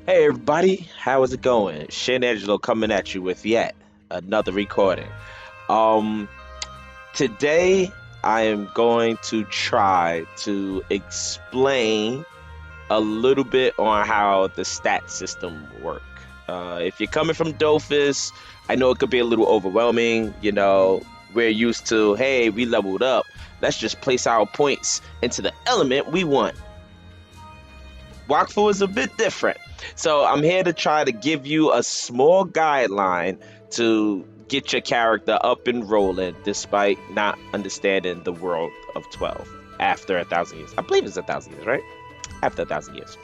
Hey everybody, how is it going? Shin Angelo coming at you with yet another recording. Um, Today I am going to try to explain a little bit on how the stat system work. If you're coming from dofus, I know it could be a little overwhelming. We're used to, hey, we leveled up. Let's just place our points into the element we want. Wakfu is a bit different. So I'm here to try to give you a small guideline to get your character up and rolling despite not understanding the world of 12 after 1,000 years. I believe it's 1,000 years, right? After 1,000 years.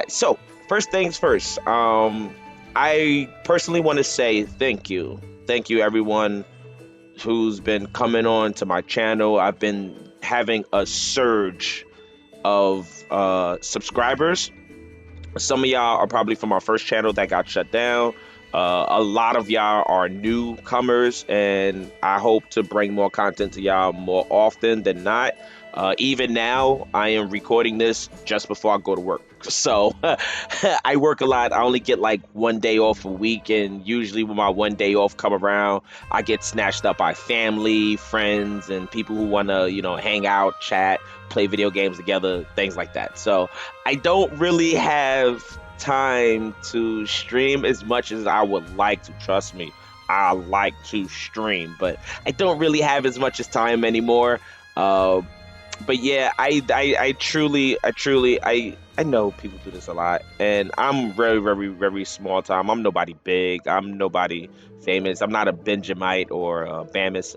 So first things first. I personally want to say thank you. Thank you everyone who's been coming on to my channel. I've been having a surge of subscribers. Some of y'all are probably from our first channel that got shut down. A lot of y'all are newcomers, and I hope to bring more content to y'all more often than not. Even now, I am recording this just before I go to work. So I work a lot. I only get like one day off a week, and usually when my one day off come around, I get snatched up by family, friends, and people who want to, hang out, chat, play video games together, things like that. So I don't really have time to stream as much as I would like to. Trust me, I like to stream, but I don't really have as much as time anymore. But yeah, I know people do this a lot, and I'm very, very, very small time. I'm nobody big. I'm nobody famous. I'm not a Benjamite or a Bamus.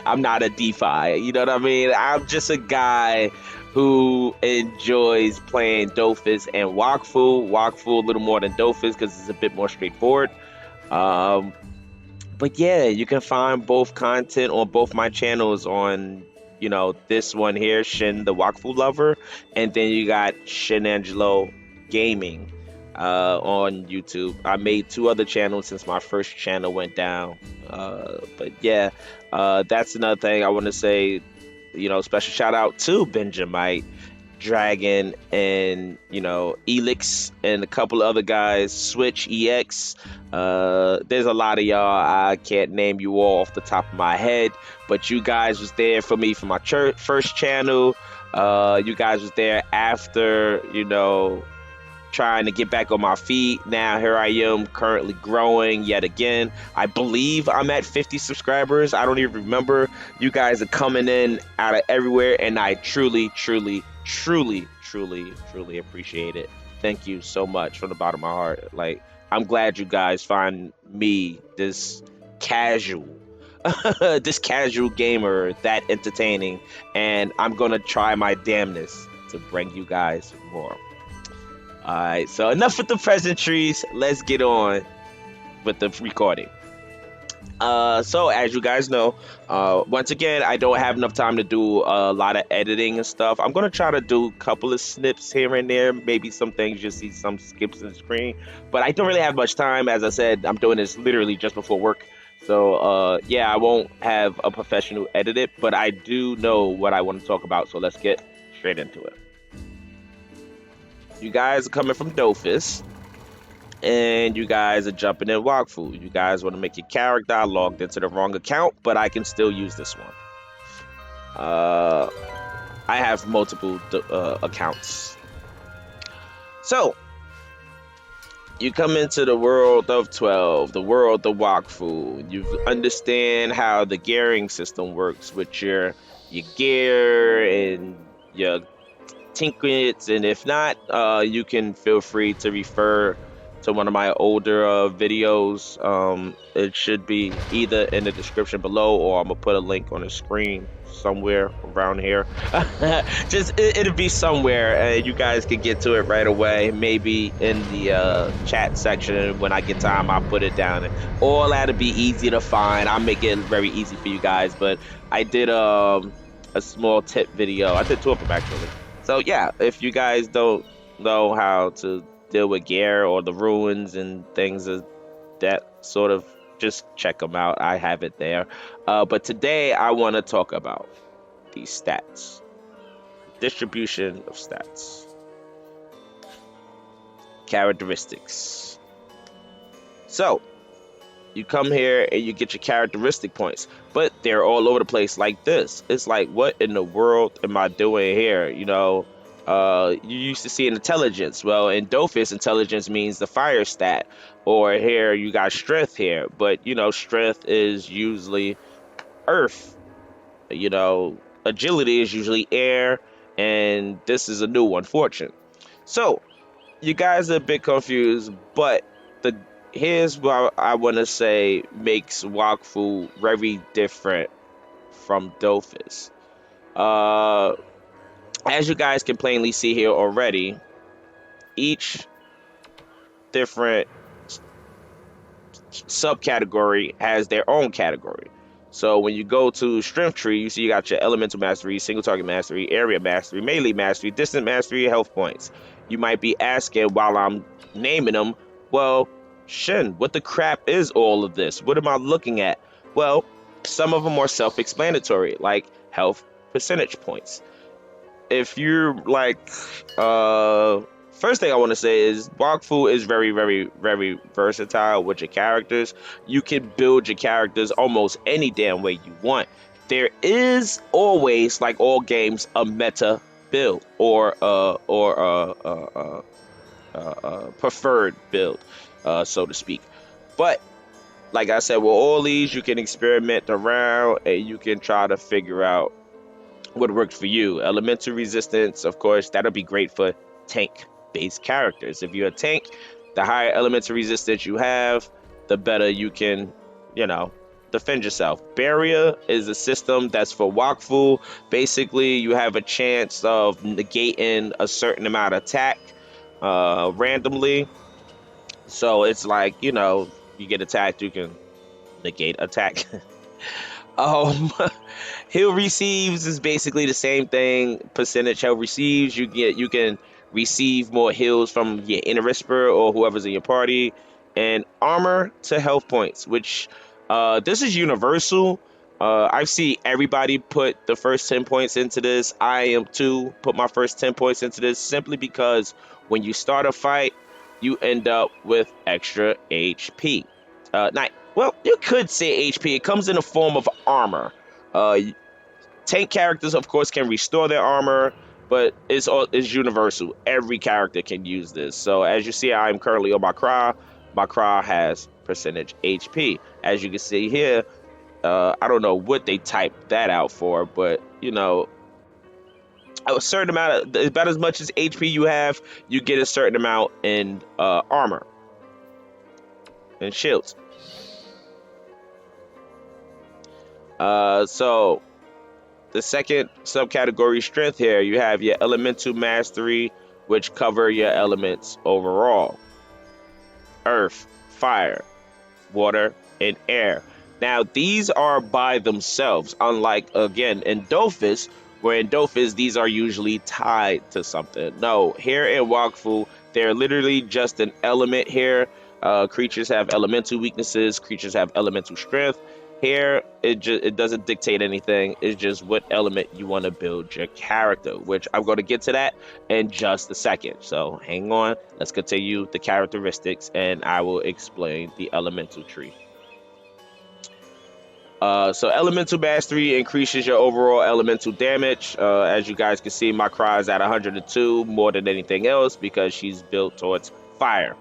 I'm not a DeFi. You know what I mean? I'm just a guy who enjoys playing Dofus and Wakfu. Wakfu a little more than Dofus because it's a bit more straightforward. Um, but yeah, you can find both content on both my channels on, this one here, Shin the Wakfu Lover, and then you got Shin Angelo Gaming on YouTube. I made two other channels since my first channel went down. But yeah, that's another thing I want to say, special shout out to Benjamite, Dragon, and Elix, and a couple of other guys, Switch EX. There's a lot of y'all. I can't name you all off the top of my head, but you guys was there for me for my first channel. You guys was there after, trying to get back on my feet. Now here I am, currently growing yet again. I believe I'm at 50 subscribers. I don't even remember. You guys are coming in out of everywhere, and I truly, truly, truly, truly, truly appreciate it. Thank you so much from the bottom of my heart. Like, I'm glad you guys find me, this casual this casual gamer, that entertaining, and I'm gonna try my damnness to bring you guys more. Alright, so enough with the pleasantries. Let's get on with the recording. So as you guys know, once again, I don't have enough time to do a lot of editing and stuff. I'm gonna try to do a couple of snips here and there, maybe some things you'll see some skips in the screen, but I don't really have much time. As I said, I'm doing this literally just before work. So yeah, I won't have a professional edit it, but I do know what I want to talk about, so let's get straight into it. You guys are coming from Dofus, and you guys are jumping in Wakfu. You guys want to make your character. I logged into the wrong account, but I can still use this one. I have multiple accounts. So, you come into the world of 12, the world of Wakfu. You understand how the gearing system works with your gear and your trinkets, and if not, you can feel free to refer to one of my older videos. It should be either in the description below, or I'm gonna put a link on the screen somewhere around here. It'll be somewhere, and you guys can get to it right away. Maybe in the chat section when I get time, I'll put it down. All that'll be easy to find. I'll make it very easy for you guys. But I did a small tip video. I did two of them actually. So yeah, if you guys don't know how to deal with gear or the ruins and things of that sort of, just check them out. I have it there. But today I want to talk about these stats. Distribution of stats. Characteristics. So you come here and you get your characteristic points, but they're all over the place like this. It's like, what in the world am I doing here? You used to see an intelligence. Well, in dofus, intelligence means the fire stat, or here you got strength here, but strength is usually earth. Agility is usually air, and this is a new one, fortune. So you guys are a bit confused, but the here's what I want to say makes Wakfu very different from dofus. Uh, as you guys can plainly see here already, each different subcategory has their own category. So when you go to strength tree, you see you got your elemental mastery, single target mastery, area mastery, melee mastery, distant mastery, health points. You might be asking while I'm naming them, well, Shin, what the crap is all of this? What am I looking at? Well, some of them are self-explanatory, like health percentage points. If you're like, first thing I want to say is Wakfu is very, very, very versatile with your characters. You can build your characters almost any damn way you want. There is always, like all games, a meta build or preferred build, so to speak. But like I said, with all these, you can experiment around and you can try to figure out what works for you. Elemental resistance, of course, that'll be great for tank-based characters. If you're a tank, the higher elemental resistance you have, the better you can, defend yourself. Barrier is a system that's for Wakfu. Basically, you have a chance of negating a certain amount of attack randomly. So it's like, you get attacked, you can negate attack. um Heal receives is basically the same thing. Percentage heal receives, you can receive more heals from your inner whisper or whoever's in your party. And armor to health points, which this is universal. I see everybody put the first 10 points into this. I am too, put my first 10 points into this simply because when you start a fight, you end up with extra HP. Well, you could say HP. It comes in the form of armor. Tank characters, of course, can restore their armor, but it's universal. Every character can use this. So as you see, I'm currently on my Cry. My Cry has percentage HP. As you can see here, I don't know what they typed that out for, but a certain amount of, about as much as HP you have, you get a certain amount in armor and shields. So the second subcategory, strength, here you have your elemental mastery, which cover your elements overall: earth, fire, water, and air. Now these are by themselves, unlike again in dofus, where in dofus these are usually tied to something. No, here in Wakfu, they're literally just an element here. Creatures have elemental weaknesses, creatures have elemental strength. Here, it doesn't dictate anything. It's just what element you want to build your character, which I'm going to get to that in just a second. So hang on. Let's continue the characteristics, and I will explain the elemental tree. So elemental mastery increases your overall elemental damage. As you guys can see, my Cry is at 102 more than anything else because she's built towards fire.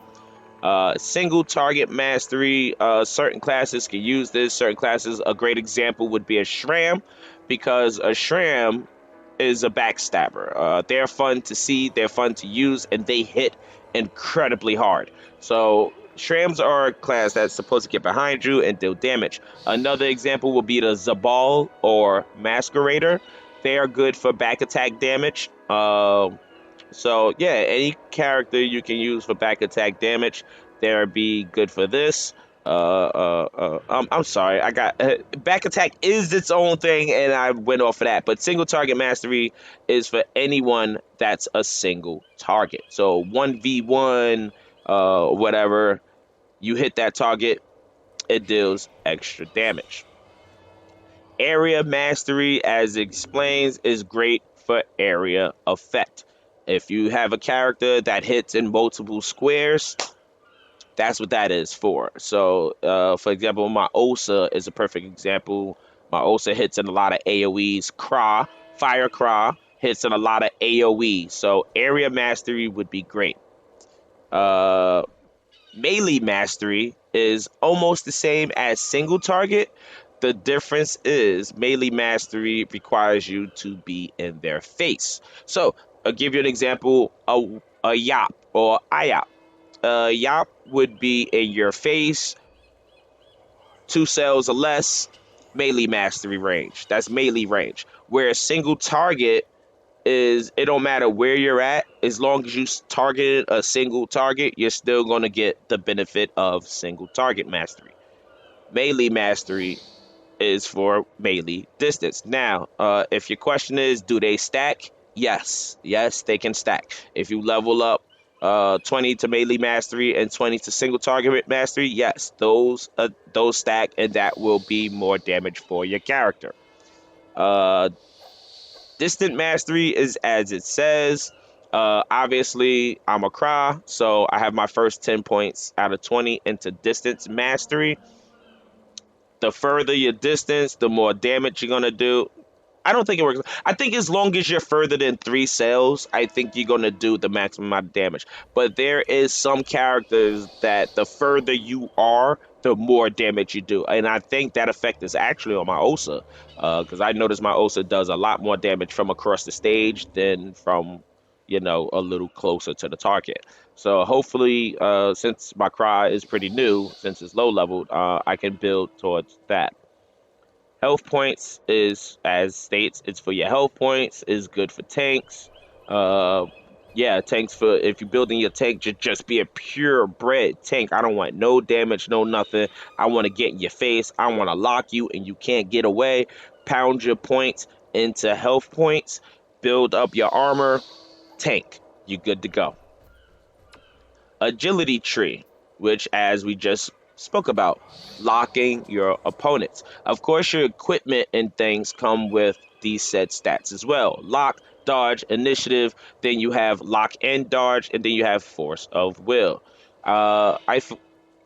Single target mastery, certain classes can use this. Certain classes, a great example would be a Shram, because a Shram is a backstabber. They're fun to see, they're fun to use, and they hit incredibly hard. So Shrams are a class that's supposed to get behind you and deal damage. Another example would be the Zabal or Masquerader. They are good for back attack damage. So yeah, any character you can use for back attack damage, they'll be good for this. I'm sorry, I got back attack is its own thing, and I went off of that. But single target mastery is for anyone that's a single target. So 1v1, whatever, you hit that target, it deals extra damage. Area mastery, as it explains, is great for area effect. If you have a character that hits in multiple squares, that's what that is for. So, for example, my Osa is a perfect example. My Osa hits in a lot of AoEs. Kra, Fire Kra, hits in a lot of AoE. So, area mastery would be great. Uh, Melee mastery is almost the same as single target. The difference is melee mastery requires you to be in their face. So, I'll give you an example: a Yop or IOP. Yop would be in your face, 2 cells or less, melee mastery range. That's melee range. Where a single target is, it don't matter where you're at, as long as you targeted a single target, you're still gonna get the benefit of single target mastery. Melee mastery is for melee distance. Now, if your question is, do they stack? Yes, yes, they can stack. If you level up 20 to melee mastery and 20 to single target mastery, yes, those stack, and that will be more damage for your character. Uh, Distant mastery is as it says. Obviously, I'm a Cry, so I have my first 10 points out of 20 into distance mastery. The further your distance, the more damage you're gonna do. I don't think it works. I think as long as you're further than 3 cells, I think you're gonna do the maximum amount of damage. But there is some characters that the further you are, the more damage you do, and I think that effect is actually on my Osa, because I noticed my Osa does a lot more damage from across the stage than from, a little closer to the target. So hopefully, since my Cry is pretty new, since it's low leveled, I can build towards that. Health points is, as states, it's for your health points, is good for tanks. Uh, yeah, tanks for, if you're building your tank, just be a purebred tank. I don't want no damage, no nothing. I want to get in your face. I want to lock you and you can't get away. Pound your points into health points. Build up your armor. Tank. You good to go. Agility tree, which, as we just spoke about, locking your opponents. Of course, your equipment and things come with these said stats as well: lock, dodge, initiative. Then you have lock and dodge, and then you have force of will.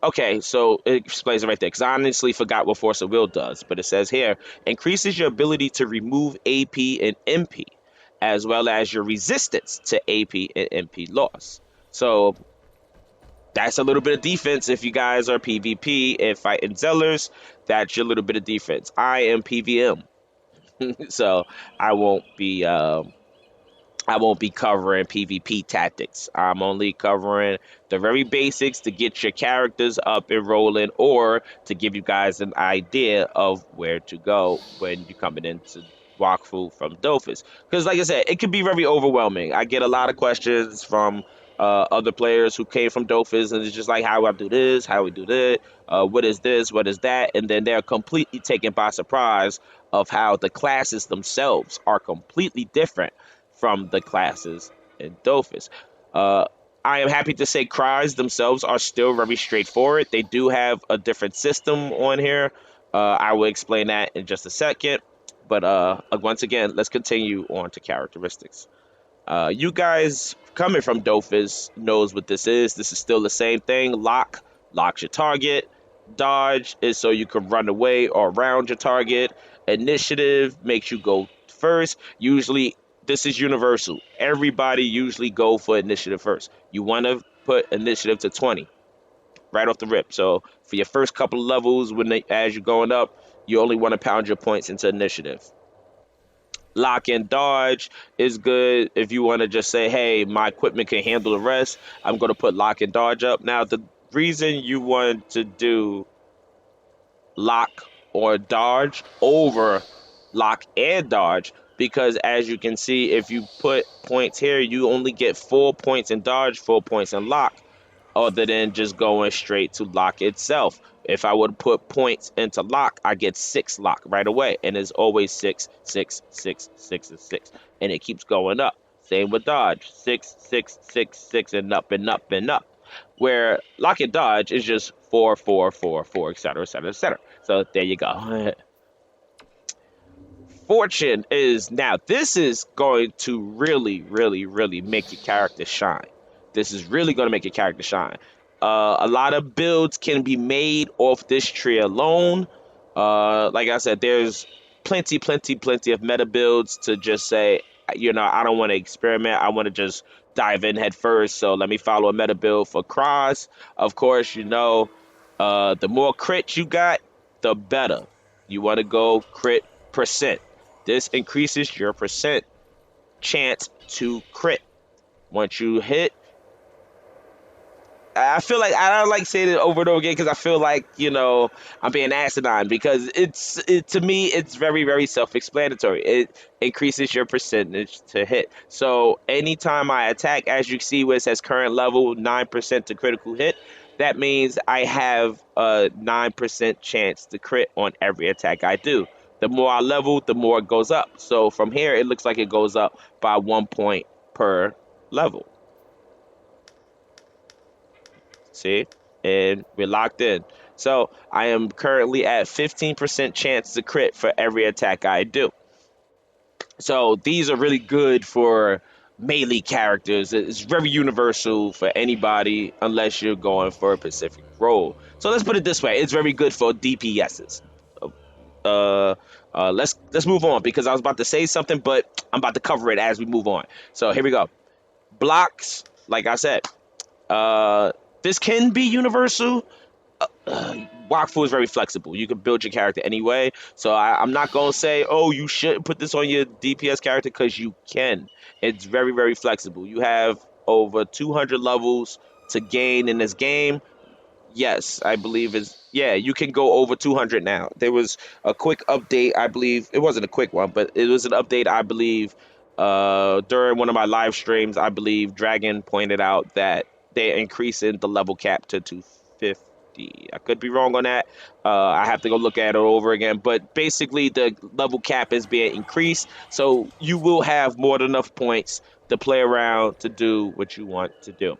Okay, so it explains it right there, because I honestly forgot what force of will does, but it says here: increases your ability to remove AP and MP, as well as your resistance to AP and MP loss. So that's a little bit of defense if you guys are PvP and fighting Zellers. That's your little bit of defense. I am PvM, so I won't be I won't be covering PvP tactics. I'm only covering the very basics to get your characters up and rolling, or to give you guys an idea of where to go when you're coming into Wakfu from dofus. Because, like I said, it can be very overwhelming. I get a lot of questions from other players who came from dofus, and it's just like, how do I do this? How do we do that? What is this? What is that? And then they're completely taken by surprise of how the classes themselves are completely different from the classes in dofus. Uh, I am happy to say cries themselves are still very straightforward. They do have a different system on here. I will explain that in just a second. But once again, let's continue on to characteristics. You guys coming from dofus knows what this is. This is still the same thing. Lock, locks your target. Dodge is so you can run away or around your target. Initiative makes you go first. Usually, this is universal. Everybody usually go for initiative first. You want to put initiative to 20 right off the rip. So for your first couple of levels, as you're going up, you only want to pound your points into initiative. Lock and dodge is good if you want to just say, hey, my equipment can handle the rest. I'm going to put lock and dodge up. Now, the reason you want to do lock or dodge over lock and dodge, because as you can see, if you put points here, you only get 4 points in dodge, 4 points in lock, other than just going straight to lock itself. If I would put points into lock, I get 6 lock right away, and it's always 6, 6, 6, 6, and 6, and it keeps going up. Same with dodge: 6, 6, 6, 6, and up and up and up. Where lock and dodge is just 4, 4, 4, 4, etc., etc., etc. So there you go. Fortune is now, this is going to really, really, really make your character shine. This is really going to make your character shine. A lot of builds can be made off this tree alone. Like I said, there's plenty of meta builds to just say, I don't want to experiment. I want to just dive in head first. So let me follow a meta build for cross. Of course, the more crit you got, the better. You want to go crit percent. This increases your percent chance to crit. Once you hit, I feel like I don't like saying it over and over again because I feel like I'm being asinine because to me it's very very self-explanatory. It increases your percentage to hit. So anytime I attack, as you see where it says current level 9% to critical hit, that means I have a 9% chance to crit on every attack I do. The more I level, the more it goes up. So from here, it looks like it goes up by 1 point per level. See? And we're locked in. So I am currently at 15% chance to crit for every attack I do. So these are really good for melee characters. It's very universal for anybody unless you're going for a specific role. So let's put it this way. It's very good for DPSs. Let's move on because I was about to say something, but I'm about to cover it as we move on. So here we go. Blocks, like I said, this can be universal. Wakfu is very flexible. You can build your character anyway. So I'm not going to say, oh, you shouldn't put this on your DPS character because you can. It's very, very flexible. You have over 200 levels to gain in this game. Yes, I believe you can go over 200 now. There was a quick update, I believe. It wasn't a quick one, but it was an update, I believe, during one of my live streams. I believe Dragon pointed out that they're increasing the level cap to 250. I could be wrong on that. I have to go look at it over again. But basically, the level cap is being increased, so you will have more than enough points to play around to do what you want to do.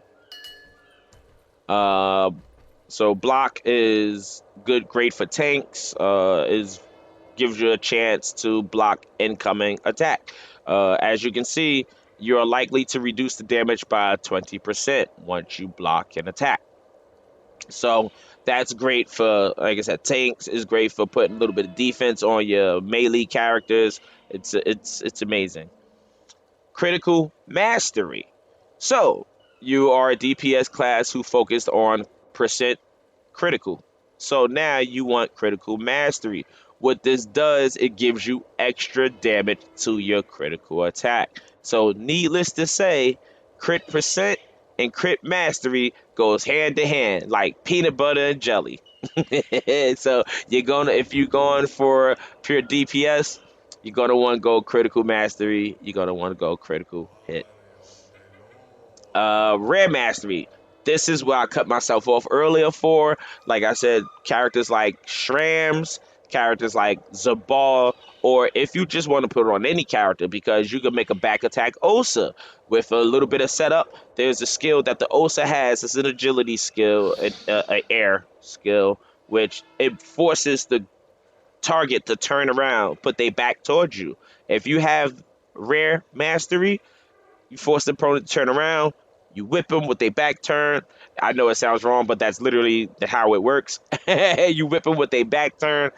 So block is great for tanks. Gives you a chance to block incoming attack. As you can see, you're likely to reduce the damage by 20% once you block an attack. So that's great for, like I said, tanks is great for putting a little bit of defense on your melee characters. It's amazing. Critical Mastery. So you are a DPS class who focused on percent critical. So now you want Critical Mastery. What this does, it gives you extra damage to your critical attack. So needless to say, crit percent and crit mastery goes hand to hand like peanut butter and jelly. So if you're going for pure DPS, you're gonna want to go critical mastery. You're gonna want to go critical hit. Rare mastery. This is where I cut myself off earlier for. Like I said, characters like Shrams, characters like Zabal, or if you just want to put it on any character, because you can make a back attack Osa with a little bit of setup. There's a skill that the Osa has. It's an agility skill, an air skill, which it forces the target to turn around, put their back towards you. If you have rare mastery, you force the opponent to turn around. You whip them with their back turn. I know it sounds wrong, but that's literally how it works. You whip them with their back turn.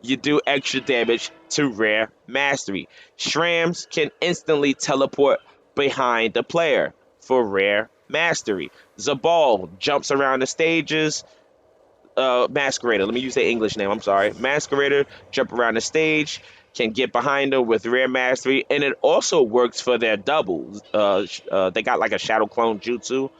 You do extra damage to rare mastery. Shrams can instantly teleport behind the player for rare mastery. Zabal jumps around the stages. Masquerader, let me use the English name, I'm sorry. Masquerader, jump around the stage, can get behind them with rare mastery, and it also works for their doubles. They got like a shadow clone jutsu,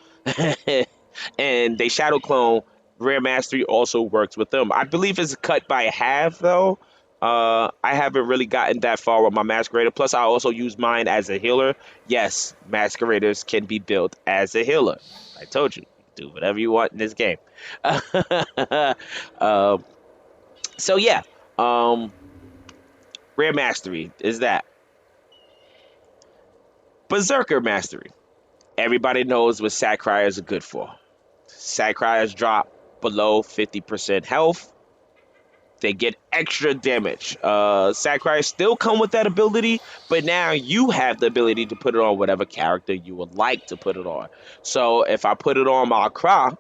and they shadow clone. Rare mastery also works with them. I believe it's cut by half though. I haven't really gotten that far with my Masquerader. Plus, I also use mine as a healer. Yes, Masqueraders can be built as a healer. I told you, do whatever you want in this game. So yeah, rare mastery is that. Berserker mastery. Everybody knows what Sacriers are good for. Sacriers drop below 50% health. They get extra damage. Sakurai still come with that ability, but now you have the ability to put it on whatever character you would like to put it on. So if I put it on my cry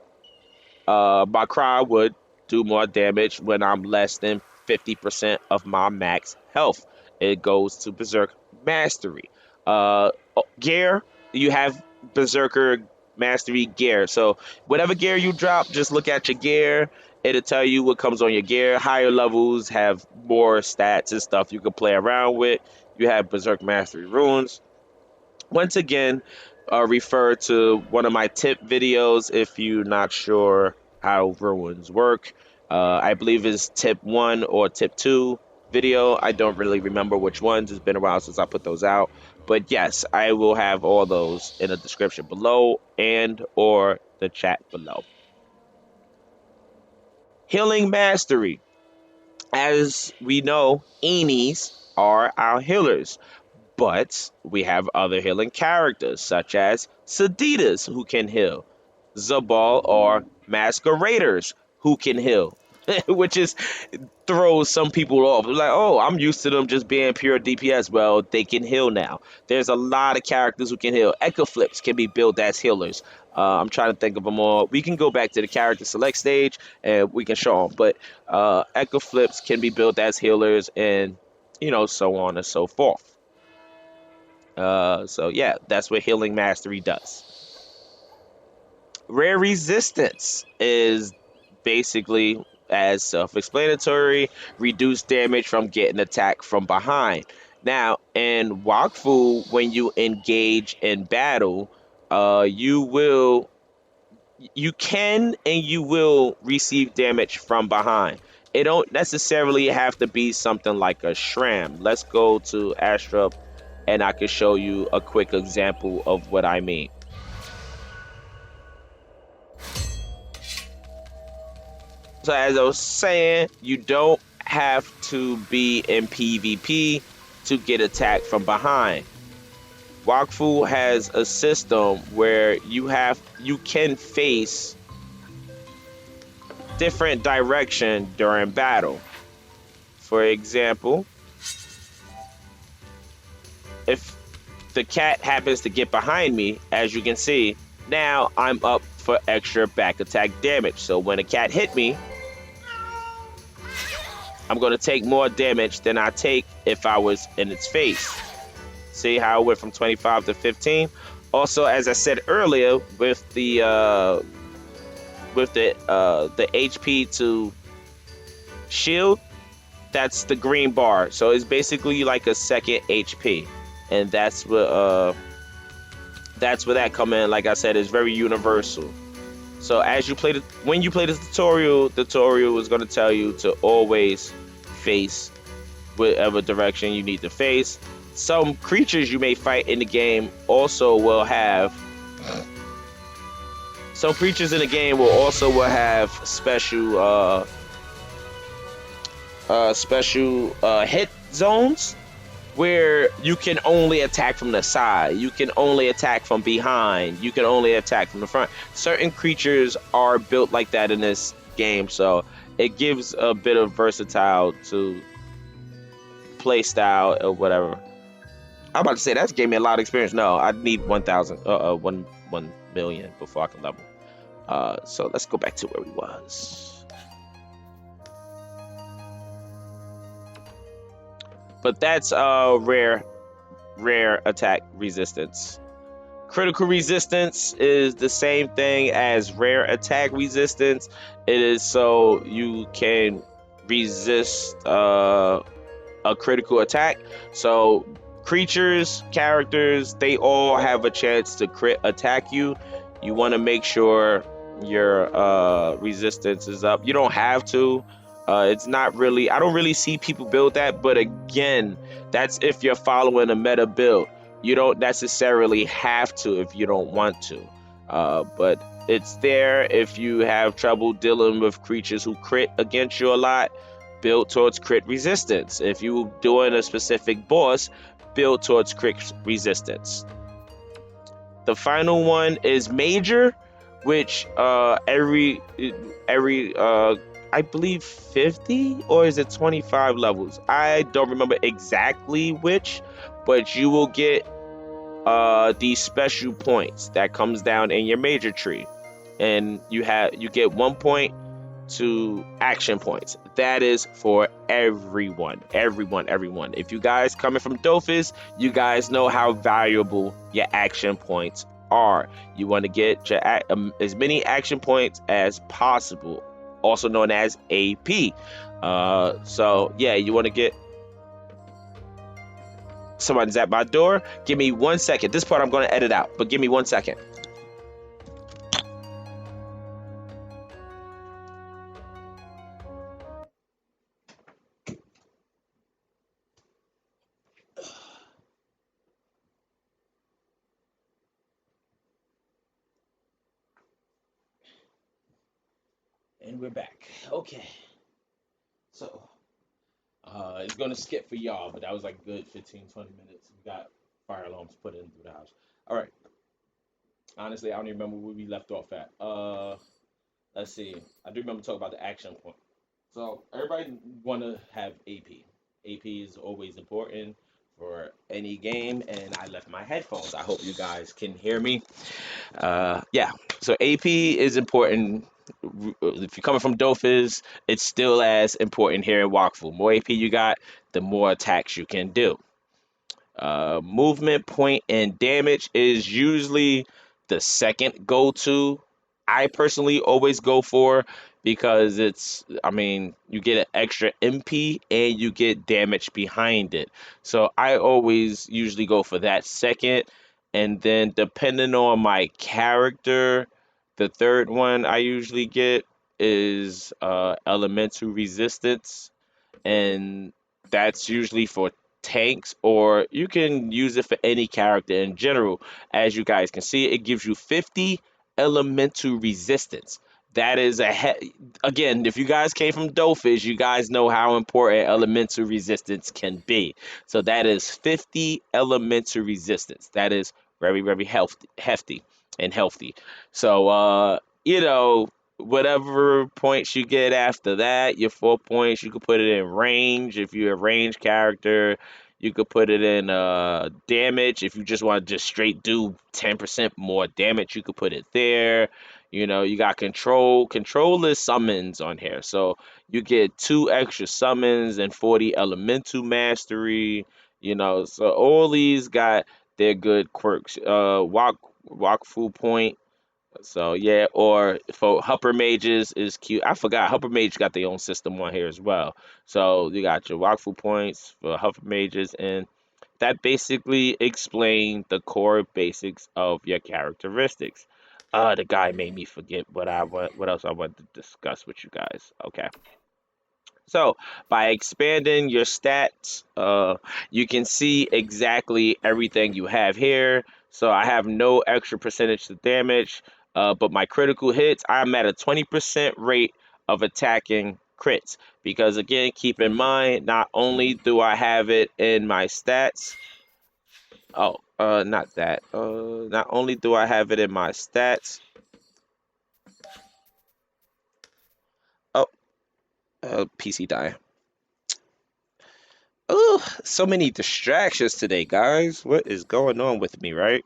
would do more damage when I'm less than 50% of my max health. It goes to Berserk Mastery. Gear, you have Berserker Mastery gear. So whatever gear you drop, just look at your gear. It'll tell you what comes on your gear. Higher levels have more stats and stuff you can play around with. You have Berserk Mastery runes. Once again, refer to one of my tip videos if you're not sure how runes work. I believe it's tip 1 or tip 2 video. I don't really remember which ones. It's been a while since I put those out. But yes, I will have all those in the description below and or the chat below. Healing Mastery. As we know, Eenies are our healers. But we have other healing characters, such as Seditas, who can heal, Zabal or Masqueraders, who can heal, which is throws some people off. Like, oh, I'm used to them just being pure DPS. Well, they can heal now. There's a lot of characters who can heal. Echo Flips can be built as healers. I'm trying to think of them all. We can go back to the character select stage and we can show them. But Echo Flips can be built as healers and, so on and so forth. So yeah, that's what Healing Mastery does. Rare Resistance is basically, as self-explanatory, reduce damage from getting attacked from behind. Now, in Wakfu, when you engage in battle, you can and you will receive damage from behind. It don't necessarily have to be something like a Shram. Let's go to Astra and I can show you a quick example of what I mean. So as I was saying, you don't have to be in PvP to get attacked from behind. Wakfu has a system where you can face different direction during battle. For example, if the cat happens to get behind me, as you can see, now I'm up for extra back attack damage. So when a cat hit me, I'm going to take more damage than I take if I was in its face. See how it went from 25 to 15? Also, as I said earlier, with the HP to shield, that's the green bar. So it's basically like a second HP. And that's where that come in. Like I said, it's very universal. So when you play the tutorial is going to tell you to always face whatever direction you need to face. Some creatures you may fight in the game also will have. Some creatures in the game will have special hit zones, where you can only attack from the side, you can only attack from behind, you can only attack from the front. Certain creatures are built like that in this game, so it gives a bit of versatile to play style or whatever. I'm about to say that gave me a lot of experience. No, I need 1 million before I can level. So let's go back to where we was. But that's rare attack resistance. Critical resistance is the same thing as rare attack resistance. It is so you can resist a critical attack. So creatures, characters, they all have a chance to crit attack you. You want to make sure your resistance is up. You don't have to. It's not really, I don't really see people build that, but again, that's if you're following a meta build. You don't necessarily have to if you don't want to, but it's there if you have trouble dealing with creatures who crit against you a lot. Build towards crit resistance. If you're doing a specific boss, build towards crit resistance. The final one is major, which every I believe 50 or is it 25 levels? I don't remember exactly which, but you will get these special points that comes down in your major tree, and you get 1 point to action points. That is for everyone, everyone, everyone. If you guys coming from dofus, you guys know how valuable your action points are. You want to get your as many action points as possible, also known as AP. So yeah, you want to get. Someone's at my door. Give me 1 second. This part I'm going to edit out, but give me 1 second. And we're back. Okay. So, it's going to skip for y'all, but that was like a good 15, 20 minutes. We got fire alarms put in through the house. All right. Honestly, I don't even remember where we left off at. Let's see. I do remember talking about the action point. So, everybody want to have AP. AP is always important for any game, and I left my headphones. I hope you guys can hear me. Yeah, so AP is important. If you're coming from dofus, it's still as important here in Wakfu. More AP you got, the more attacks you can do. Movement, point, and damage is usually the second go-to. I personally always go for because I mean, you get an extra MP and you get damage behind it. So I always usually go for that second. And then depending on my character, the third one I usually get is elemental resistance, and that's usually for tanks, or you can use it for any character in general. As you guys can see, it gives you 50 elemental resistance. That is again, if you guys came from dofus, you guys know how important elemental resistance can be. So that is 50 elemental resistance. That is very, very hefty and healthy. So whatever points you get after that, your 4 points, you could put it in range. If you're a range character, you could put it in damage. If you just want to just straight do 10% more damage, you could put it there. You got control. Control is summons on here. So you get 2 extra summons and 40 elemental mastery. So all these got their good quirks. Wakfu point. So yeah, or for Hupper Mages is cute. I forgot Hupper Mage got their own system on here as well. So you got your Wakfu points for Hupper Mages, and that basically explains the core basics of your characteristics. The guy made me forget what else I wanted to discuss with you guys. Okay. So by expanding your stats, you can see exactly everything you have here. So I have no extra percentage to damage, but my critical hits, I'm at a 20% rate of attacking crits. Because again, keep in mind, not only do I have it in my stats, not that. Not only do I have it in my stats, oh, PC dying. Oh, so many distractions today, guys. What is going on with me, right?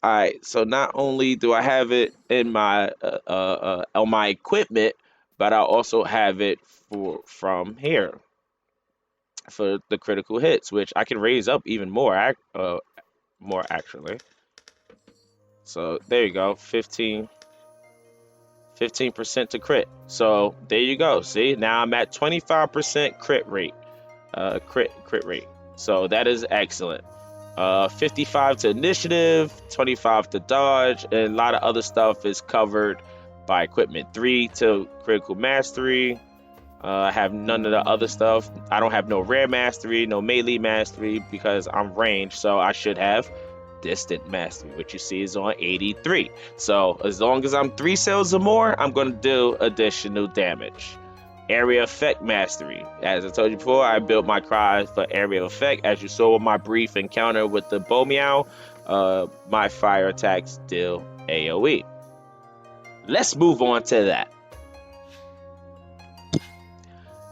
All right, so not only do I have it in my on my equipment, but I also have it from here for the critical hits, which I can raise up even more, more actually. So there you go, 15% to crit. So there you go. See, now I'm at 25% crit rate. Crit rate. So that is excellent. 55 to initiative, 25 to dodge, and a lot of other stuff is covered by equipment. 3 to critical mastery. I have none of the other stuff. I don't have no rare mastery, no melee mastery because I'm ranged, so I should have distant mastery, which you see is on 83. So as long as I'm 3 cells or more, I'm going to do additional damage. Area effect mastery. As I told you before, I built my cries for area effect. As you saw with my brief encounter with the bow meow, my fire attacks deal AoE. Let's move on to that.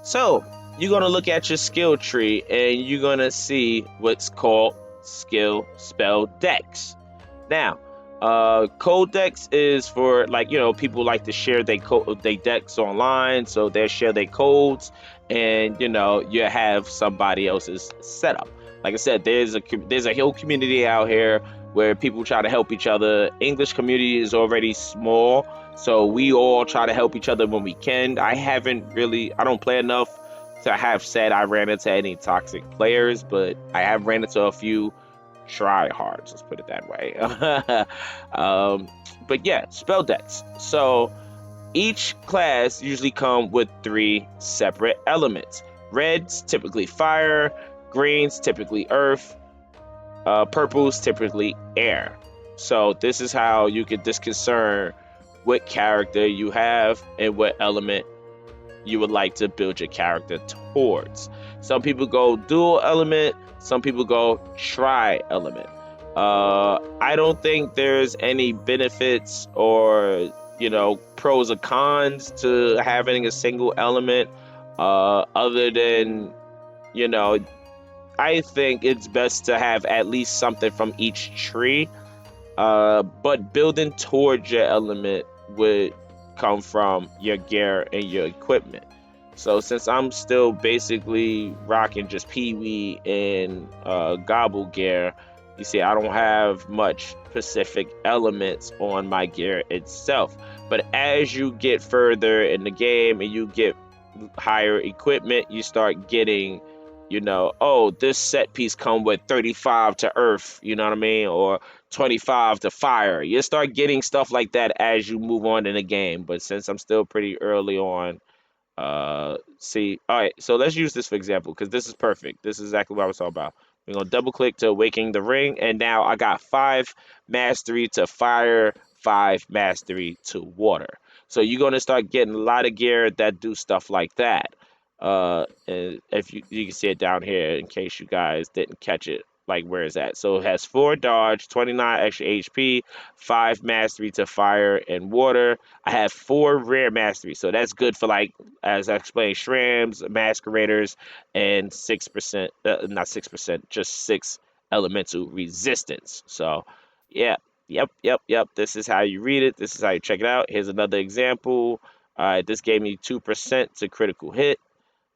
So you're gonna look at your skill tree and you're gonna see what's called skill spell decks. Now, codex is for, like, people like to share they decks online, so they share their codes, and you have somebody else's setup. Like I said, there's a whole community out here where people try to help each other. English community is already small, so we all try to help each other when we can. I don't play enough to have said I ran into any toxic players, but I have ran into a few try hards, let's put it that way. um, but yeah, spell decks. So each class usually come with three separate elements. Reds typically fire, greens typically earth, purples typically air. So this is how you can discern what character you have and what element you would like to build your character towards. Some people go dual element, some people go tri element. I don't think there's any benefits or pros or cons to having a single element, other than you know I think it's best to have at least something from each tree. But building towards your element would come from your gear and your equipment. So since I'm still basically rocking just Pee-wee and Gobble gear, you see, I don't have much specific elements on my gear itself. But as you get further in the game and you get higher equipment, you start getting, oh, this set piece come with 35 to earth, you know what I mean? Or 25 to fire. You start getting stuff like that as you move on in the game. But since I'm still pretty early on, see, all right, so let's use this for example, because this is perfect. This is exactly what I was talking about. We're gonna double click to awakening the ring, and now I got 5 mastery to fire, 5 mastery to water. So you're gonna start getting a lot of gear that do stuff like that. And if you can see it down here in case you guys didn't catch it, like where is that? So it has 4 dodge, 29 extra HP, 5 mastery to fire and water. I have 4 rare mastery, so that's good for, like, as I explained, shrams, masqueraders, and 6%, not 6%, just 6 elemental resistance. So, yeah, yep. This is how you read it. This is how you check it out. Here's another example. This gave me 2% to critical hit.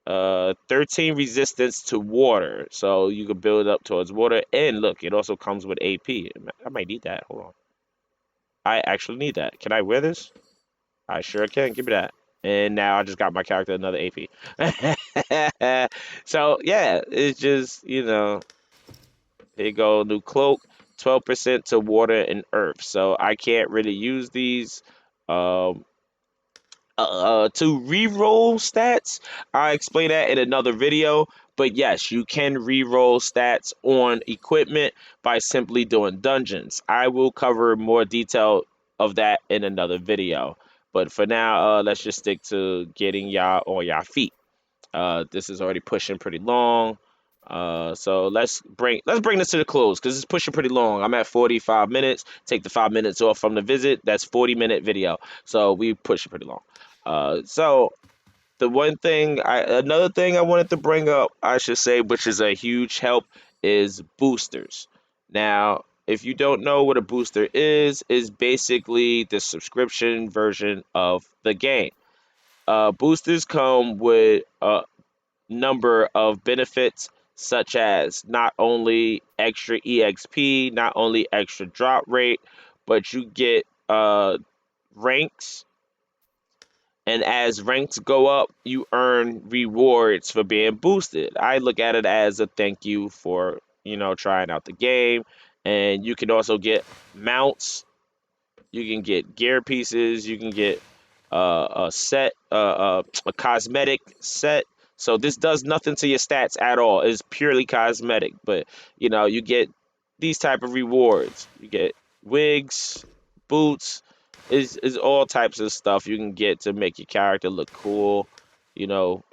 13 resistance to water, so you can build up towards water. And look, it also comes with AP. I might need that. Hold on. I actually need that. Can I wear this? I sure can. Give me that. And now I just got my character another AP. So yeah, it's just, here you go, new cloak, 12% to water and earth. So I can't really use these. Um, to re-roll stats, I explain that in another video. But yes, you can re-roll stats on equipment by simply doing dungeons. I will cover more detail of that in another video. But for now, let's just stick to getting y'all on y'all feet. This is already pushing pretty long. So let's bring this to the close because it's pushing pretty long. I'm at 45 minutes. Take the 5 minutes off from the visit. That's 40-minute video. So we pushing pretty long. So another thing I wanted to bring up, I should say, which is a huge help, is boosters. Now, if you don't know what a booster is basically the subscription version of the game. Boosters come with a number of benefits, such as not only extra EXP, not only extra drop rate, but you get ranks, and as ranks go up, you earn rewards for being boosted. I look at it as a thank you for, trying out the game. And you can also get mounts, you can get gear pieces, you can get a set, a cosmetic set. So this does nothing to your stats at all. It's purely cosmetic, but you get these type of rewards. You get wigs, boots, is all types of stuff you can get to make your character look cool. You know,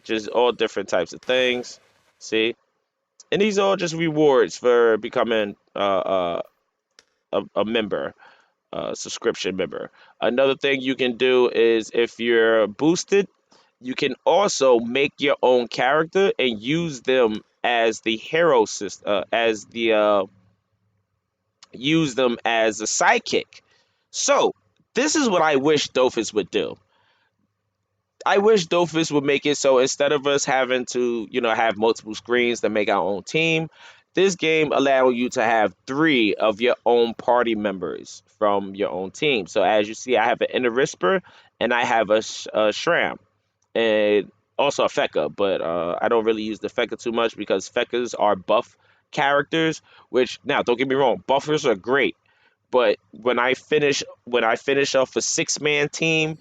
just all different types of things. See, and these are all just rewards for becoming a member, subscription member. Another thing you can do is if you're boosted, you can also make your own character and use them as the hero system, as the use them as a sidekick. So this is what I wish Dofus would do. I wish Dofus would make it so instead of us having to, have multiple screens to make our own team, this game allow you to have three of your own party members from your own team. So as you see, I have an Inner Whisper and I have a Shram and also a Feka, but I don't really use the Feka too much because Fekas are buff characters. Which now, don't get me wrong, buffers are great, but when I finish off a 6-man team,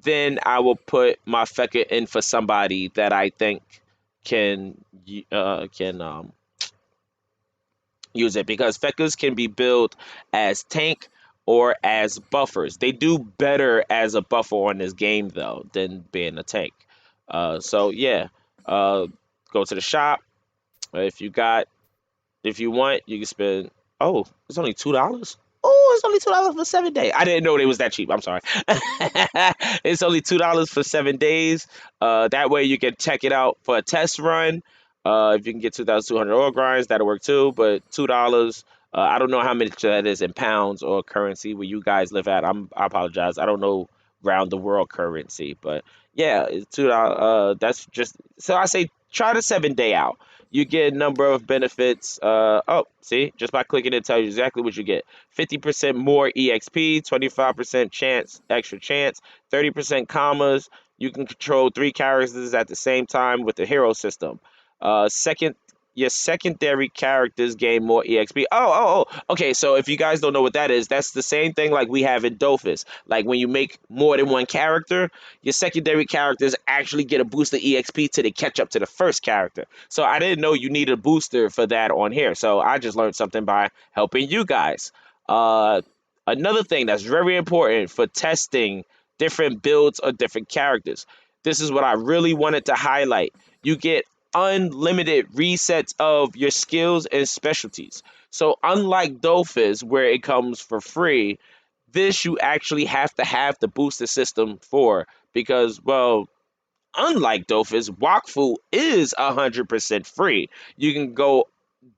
then I will put my Feka in for somebody that I think can use it because Fekas can be built as tank or as buffers. They do better as a buffer on this game though than being a tank. So yeah, uh, go to the shop. If you got if you want, you can spend. Oh, it's only $2. Oh, it's only $2 for 7 days. I didn't know they was that cheap. I'm sorry. It's only $2 for 7 days. That way you can check it out for a test run. If you can get 2,200 oil grinds, that'll work too. But $2. I don't know how much that is in pounds or currency where you guys live at. I apologize. I don't know round the world currency, but yeah, it's $2. That's just so I say try the 7 day out. You get a number of benefits. Oh, see, just by clicking it, tells you exactly what you get. 50% more EXP, 25% extra chance, 30% commas. You can control three characters at the same time with the hero system. Second, your secondary characters gain more EXP. Oh. Okay, so if you guys don't know what that is, that's the same thing like we have in Dofus. Like when you make more than one character, your secondary characters actually get a boost of EXP till they catch up to the first character. So I didn't know you need a booster for that on here. So I just learned something by helping you guys. Uh, Another thing that's very important for testing different builds of different characters. This is what I really wanted to highlight. You get unlimited resets of your skills and specialties. So unlike Dofus, where it comes for free, this you actually have to have the booster system for because, well, unlike Dofus, Wakfu is 100% free. You can go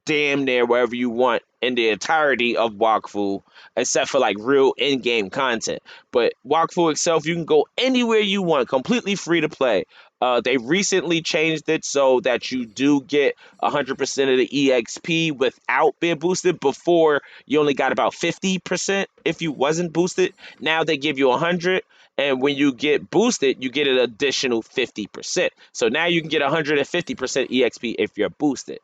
damn near wherever you want in the entirety of Wakfu, except for like real in-game content. But Wakfu itself, you can go anywhere you want, completely free to play. They recently changed it so that you do get 100% of the EXP without being boosted. Before, you only got about 50% if you wasn't boosted. Now they give you 100, and when you get boosted, you get an additional 50%. So now you can get 150% EXP if you're boosted.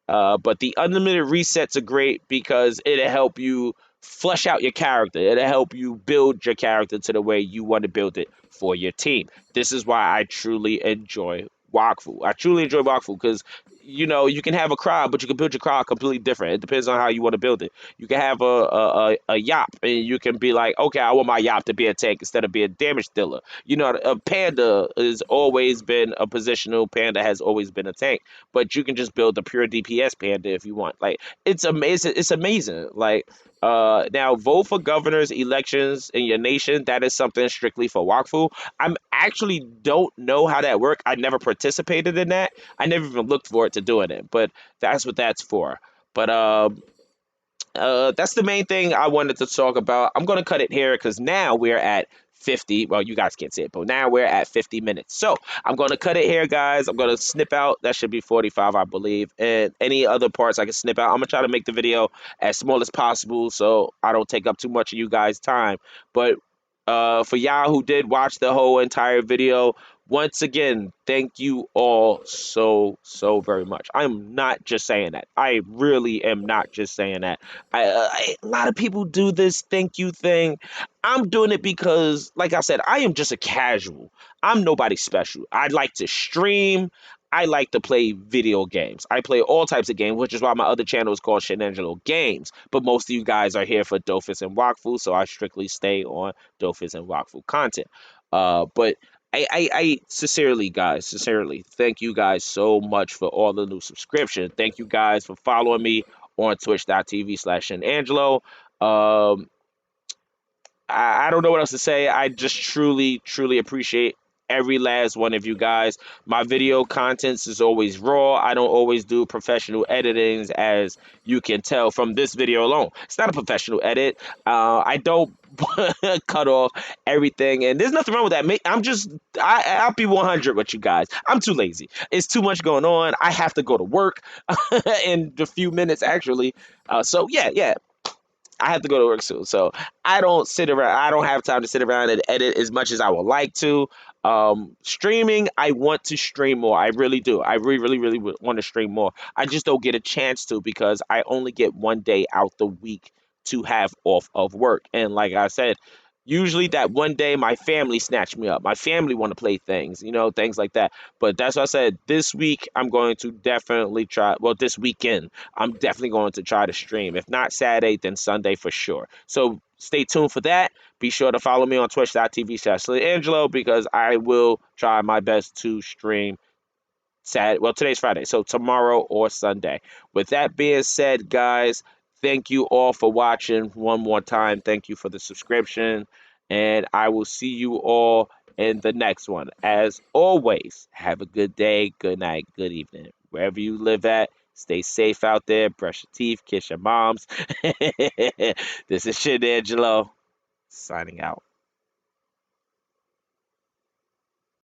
But the unlimited resets are great because it'll help you flesh out your character. It'll help you build your character to the way you want to build it for your team. This is why I truly enjoy Wakfu. I truly enjoy Wakfu because you can have a crowd, but you can build your crowd completely different. It depends on how you want to build it. You can have a Yop, and you can be like, okay, I want my Yop to be a tank instead of being a damage dealer. A Panda has always been a positional. Panda has always been a tank, but you can just build a pure DPS Panda if you want. Like it's amazing. It's amazing. Like now vote for governors elections in your nation. That is something strictly for Wakfu. I'm actually don't know how that worked. I never participated in that. I never even looked forward to doing it, but that's what that's for. But that's the main thing I wanted to talk about. I'm going to cut it here because now we're at 50. Well, you guys can't see it, but now we're at 50 minutes. So I'm going to cut it here, guys. I'm going to snip out. That should be 45, I believe. And any other parts I can snip out. I'm going to try to make the video as small as possible so I don't take up too much of you guys' time. But for y'all who did watch the whole entire video, once again, thank you all so very much. I'm not just saying that. I really am not just saying that. A lot of people do this thank you thing. I'm doing it because, like I said, I am just a casual. I'm nobody special. I like to stream. I like to play video games. I play all types of games, which is why my other channel is called Shenangelo Games. But most of you guys are here for Dofus and Wakfu, so I strictly stay on Dofus and Wakfu content. But I sincerely, guys, sincerely, thank you guys so much for all the new subscription. Thank you guys for following me on twitch.tv/Angelo. I don't know what else to say. I just truly appreciate every last one of you guys. My video contents is always raw. I don't always do professional editings, as you can tell from this video alone. It's not a professional edit. I don't cut off everything, and there's nothing wrong with that. I'll be 100 with you guys. I'm too lazy. It's too much going on. I have to go to work in a few minutes, actually. So yeah, I have to go to work soon, so I don't sit around. I don't have time to sit around and edit as much as I would like to. Streaming, I want to stream more. I really do. I really, really, really want to stream more. I just don't get a chance to because I only get one day out the week to have off of work. And like I said, usually that one day my family snatch me up. My family want to play things, things like that. But that's what I said. This week I'm going to definitely try. Well, this weekend I'm definitely going to try to stream. If not Saturday, then Sunday for sure. So stay tuned for that. Be sure to follow me on twitch.tv/Angelo because I will try my best to stream Saturday. Well, today's Friday, so tomorrow or Sunday. With that being said, guys, thank you all for watching one more time. Thank you for the subscription, and I will see you all in the next one. As always, have a good day, good night, good evening. Wherever you live at, stay safe out there. Brush your teeth, kiss your moms. This is Shit Angelo, signing out.